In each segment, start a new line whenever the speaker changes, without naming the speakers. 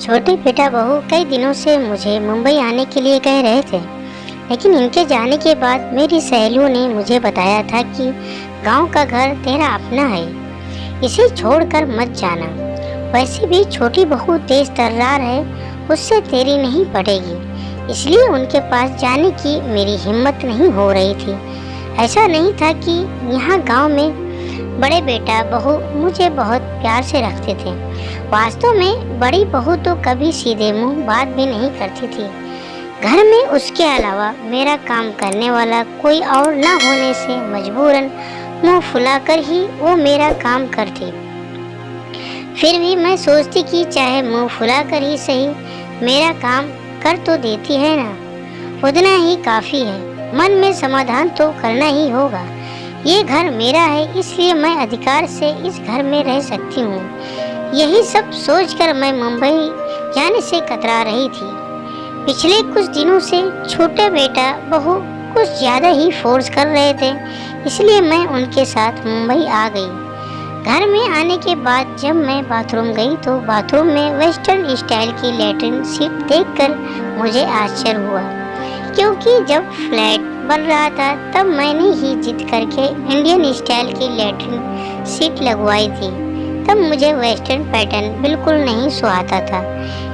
छोटे बेटा बहू कई दिनों से मुझे मुंबई आने के लिए कह रहे थे, लेकिन इनके जाने के बाद मेरी सहेलियों ने मुझे बताया था कि गांव का घर तेरा अपना है, इसे छोड़कर मत जाना। वैसे भी छोटी बहू तेज तर्रार है, उससे तेरी नहीं पड़ेगी, इसलिए उनके पास जाने की मेरी हिम्मत नहीं हो रही थी। ऐसा नहीं था कि यहाँ गांव में बड़े बेटा बहू मुझे बहुत प्यार से रखते थे। वास्तव में बड़ी बहू तो कभी सीधे मुंह बात भी नहीं करती थी। घर में उसके अलावा मेरा काम करने वाला कोई और न होने से मजबूरन मुंह फुलाकर ही वो मेरा काम करती। फिर भी मैं सोचती कि चाहे मुंह फुलाकर ही सही मेरा काम कर तो देती है ना, उतना ही काफ़ी है। मन में समाधान तो करना ही होगा। ये घर मेरा है, इसलिए मैं अधिकार से इस घर में रह सकती हूँ। यही सब सोचकर मैं मुंबई जाने से कतरा रही थी। पिछले कुछ दिनों से छोटे बेटा बहू कुछ ज़्यादा ही फोर्स कर रहे थे, इसलिए मैं उनके साथ मुंबई आ गई। घर में आने के बाद जब मैं बाथरूम गई तो बाथरूम में वेस्टर्न स्टाइल की लैट्रिन सीट देखकर मुझे आश्चर्य हुआ, क्योंकि जब फ्लैट बन रहा था तब मैंने ही जिद करके इंडियन स्टाइल की लैट्रिन सीट लगवाई थी। तब मुझे वेस्टर्न पैटर्न बिल्कुल नहीं सुहाता था,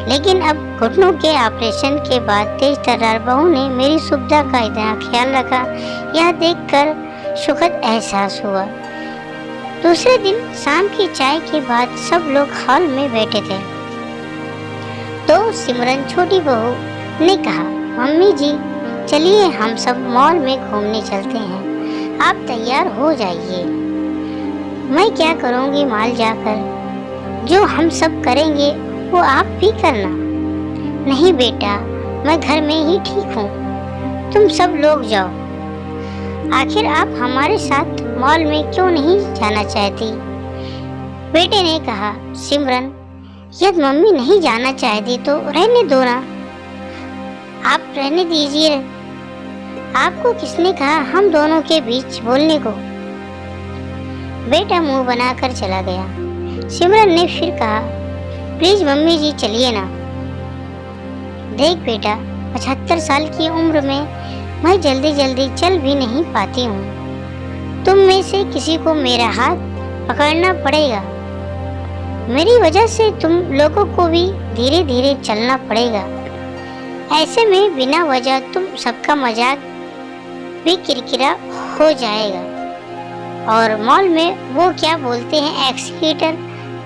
लेकिन अब घुटनों के ऑपरेशन के बाद तेज तर्रार बहू ने मेरी सुविधा का इतना ख्याल रखा, यह देखकर सुखद एहसास हुआ। दूसरे दिन शाम की चाय के बाद सब लोग हॉल में बैठे थे, तो सिमरन छोटी बहू ने कहा, मम्मी जी चलिए हम सब मॉल में घूमने चलते हैं, आप तैयार हो जाइए। मैं क्या करूँगी मॉल जाकर, जो हम सब करेंगे वो आप भी करना। नहीं बेटा, मैं घर में ही ठीक हूँ, तुम सब लोग जाओ। आखिर आप हमारे साथ मॉल में क्यों नहीं जाना चाहती? बेटे ने कहा, सिमरन यदि मम्मी नहीं जाना चाहती तो रहने दो ना, आप रहने दीजिए। आपको किसने कहा हम दोनों के बीच बोलने को? बेटा मुंह बनाकर चला गया। सिमरन ने फिर कहा, प्लीज मम्मी जी चलिए ना। देख बेटा, 75 साल की उम्र में मैं जल्दी जल्दी चल भी नहीं पाती हूँ। तुम में से किसी को मेरा हाथ पकड़ना पड़ेगा। मेरी वजह से तुम लोगों को भी धीरे धीरे चलना पड़ेगा। ऐसे में बिना वजह तुम सबका मजाक भी किरकिरा हो जाएगा। और मॉल में वो क्या बोलते हैं, एक्सीलेटर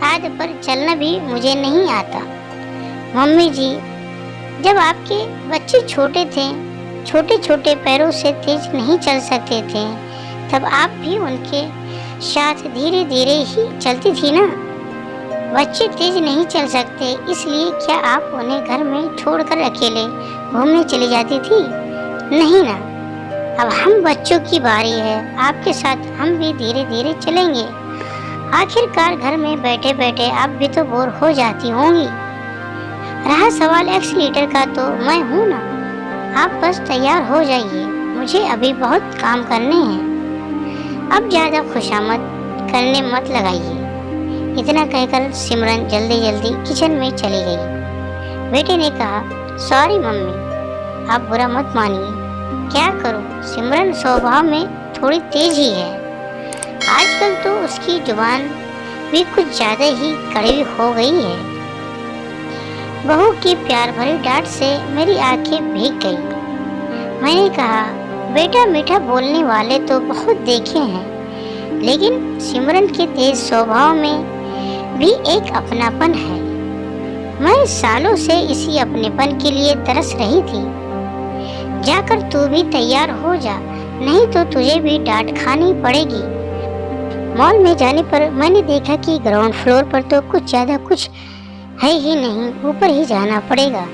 आदि पर चलना भी मुझे नहीं आता। मम्मी जी, जब आपके बच्चे छोटे थे, छोटे छोटे पैरों से तेज नहीं चल सकते थे, तब आप भी उनके साथ धीरे धीरे ही चलती थी ना। बच्चे तेज नहीं चल सकते, इसलिए क्या आप उन्हें घर में छोड़कर अकेले घूमने चली जाती थी? नहीं ना। अब हम बच्चों की बारी है, आपके साथ हम भी धीरे धीरे चलेंगे। आखिरकार घर में बैठे बैठे आप भी तो बोर हो जाती होंगी। रहा सवाल एक्सीलेटर का, तो मैं हूँ ना, आप बस तैयार हो जाइए, मुझे अभी बहुत काम करने हैं। अब ज़्यादा खुशामद करने मत लगाइए। इतना कहकर सिमरन जल्दी जल्दी किचन में चली गई। बेटे ने कहा, सॉरी मम्मी, आप बुरा मत मानिए। क्या करूं, सिमरन स्वभाव में थोड़ी तेज ही है। आजकल तो उसकी जुबान भी कुछ ज़्यादा ही कड़वी हो गई है। बहू की प्यार भरी डांट से मेरी आंखें भीग गई। मैंने कहा, बेटा मीठा बोलने वाले तो बहुत देखे हैं, लेकिन सिमरन के तेज स्वभाव में भी एक अपनापन है। मैं सालों से इसी अपनेपन के लिए तरस रही थी। जाकर तू भी तैयार हो जा, नहीं तो तुझे भी डांट खानी पड़ेगी। मॉल में जाने पर मैंने देखा कि ग्राउंड फ्लोर पर तो कुछ ज़्यादा कुछ है ही नहीं, ऊपर ही जाना पड़ेगा।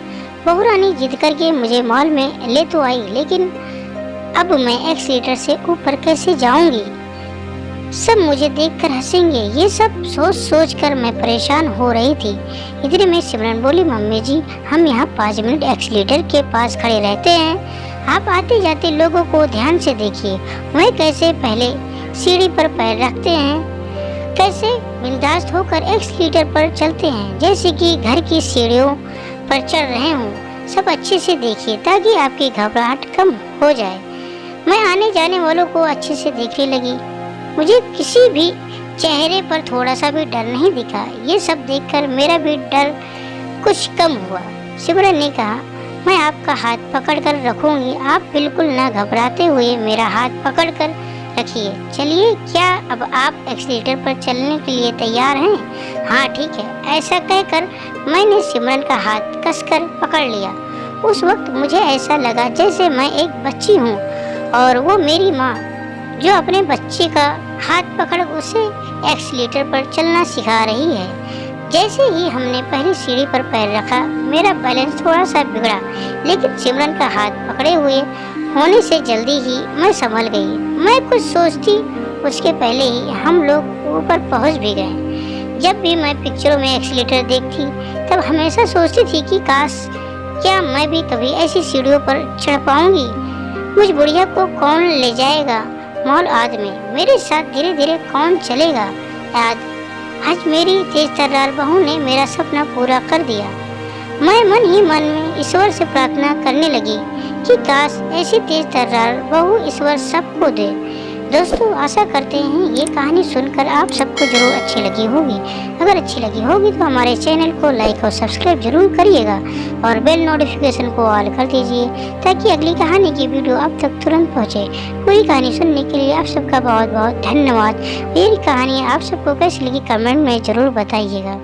बहू रानी जिद करके मुझे मॉल में ले तो आई, लेकिन अब मैं एक्सीलेटर से ऊपर कैसे जाऊंगी? सब मुझे देखकर हंसेंगे। ये सब सोच सोच कर मैं परेशान हो रही थी। इतने में सिमरन बोली, मम्मी जी हम यहाँ 5 मिनट एक्सीलेटर के पास खड़े रहते हैं, आप आते जाते लोगों को ध्यान से देखिए, वह कैसे पहले सीढ़ी पर पैर रखते हैं, कैसे बिंदास होकर एक्सीलेटर पर चलते हैं, जैसे कि घर की सीढ़ियों पर चढ़ रहे हों। सब अच्छे से देखिए ताकि आपकी घबराहट कम हो जाए। मैं आने जाने वालों को अच्छे से देखने लगी। मुझे किसी भी चेहरे पर थोड़ा सा भी डर नहीं दिखा। ये सब देखकर मेरा भी डर कुछ कम हुआ। सिमरन ने कहा, मैं आपका हाथ पकड़कर रखूंगी, आप बिल्कुल ना घबराते हुए मेरा हाथ पकड़कर रखिए। चलिए, क्या अब आप एक्सीलेटर पर चलने के लिए तैयार हैं? हाँ ठीक है। ऐसा कहकर मैंने सिमरन का हाथ कसकर पकड़ लिया। उस वक्त मुझे ऐसा लगा जैसे मैं एक बच्ची हूँ और वो मेरी माँ, जो अपने बच्चे का हाथ पकड़ उसे एक्सीलेटर पर चलना सिखा रही है। जैसे ही हमने पहली सीढ़ी पर पैर रखा, मेरा बैलेंस थोड़ा सा बिगड़ा, लेकिन सिमरन का हाथ पकड़े हुए होने से जल्दी ही मैं संभल गई। मैं कुछ सोचती उसके पहले ही हम लोग ऊपर पहुंच भी गए। जब भी मैं पिक्चरों में एक्सीलेटर देखती, तब हमेशा सोचती थी कि काश क्या मैं भी कभी ऐसी सीढ़ियों पर चढ़ पाऊंगी। मुझ बुढ़िया को कौन ले जाएगा मॉल आदि में, मेरे साथ धीरे धीरे कौन चलेगा याद। आज मेरी तेज तर्रार बहू ने मेरा सपना पूरा कर दिया। मैं मन ही मन में ईश्वर से प्रार्थना करने लगी कि काश ऐसी तेज तर्रार बहू ईश्वर सबको दे। दोस्तों, आशा करते हैं ये कहानी सुनकर आप सबको जरूर अच्छी लगी होगी। अगर अच्छी लगी होगी तो हमारे चैनल को लाइक और सब्सक्राइब जरूर करिएगा और बेल नोटिफिकेशन को ऑल कर दीजिए ताकि अगली कहानी की वीडियो आप तक तुरंत पहुंचे। पूरी कहानी सुनने के लिए आप सबका बहुत बहुत धन्यवाद। मेरी कहानी आप सबको कैसी लगी कमेंट में ज़रूर बताइएगा।